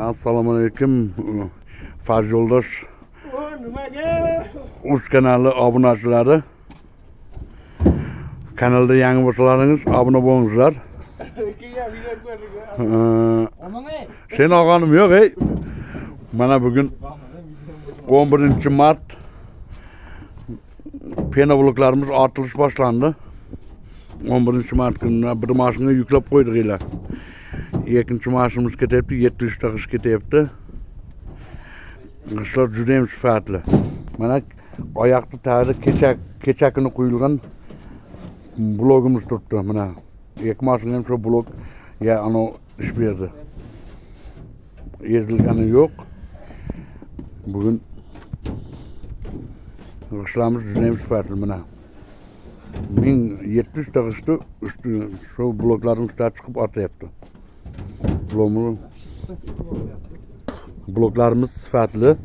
Assalomu alaykum. Farz yo'ldosh Nimaga? Uz kanali obunachilari. Kanalda yangi bo'lsalaringiz obuna bo'lingizlar. Sen og'anim yo'q, ey. Mana bugun 11-mart pena bloklarimiz ortilish boshlandi. 11-mart kunida bir mashina yuklab qo'ydik ila. Ikkinchi mashinamiz ketyapti, 700 ta qish ketyapti. Qishlar juda ham sifatli. Mana oyoqda tagida kechakini qo'yilgan blogimiz turibdi. Mana ikki mashina ham shu blog ya ana ish berdi. Ezilgani yo'q. Bugun qishlarimiz juda ham sifatli mana. 1700 ta qishni usti shu bloklarning ustiga chiqib otyapti. Bloklarimiz sifatli.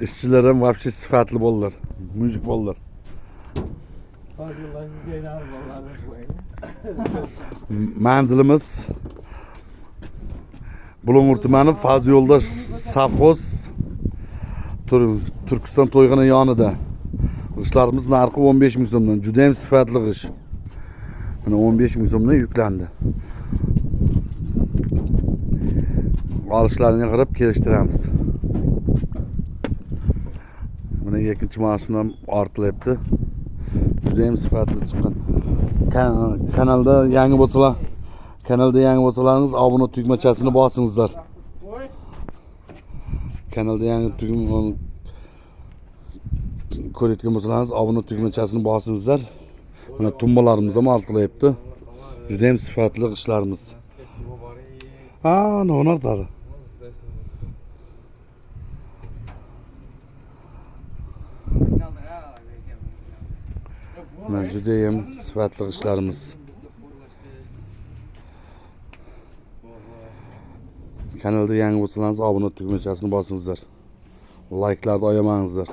İşçiler ham вообще sifatli bo'ldilar. Müzik bo'ldilar. Manzilimiz Bulung'ur tumani Fazl yo'ldosh savxoz Turkiston to'yg'ini yonida. Qishlarimiz narxi 15 ming so'mdan. Juda ham sifatli qish. Mana 15 ming so'mdan yuklandi. Olishlarini qarab kelishtiramiz. Mana ikkinchi mashinam ortilyapti. Juda ham sifatli chiqqan. Kanalda yangi bo'lsalaringiz obuna tugmachasini bosingizlar. Kanalda yangi tugmani ko'rayotgan bo'lsalaringiz obuna tugmachasini bosingizlar. Mana tumbalarimiz ham ortilyapti. Juda ham sifatli qishlarimiz. No'nartari. Mana juda ham sifatli ishlarimiz. Kanalda yangi bo'lsalaringiz obuna tugmachasini bosingizlar. Like'larni oyamangizlar.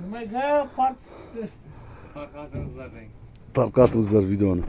Nimaga Tarqatingizlar videoni.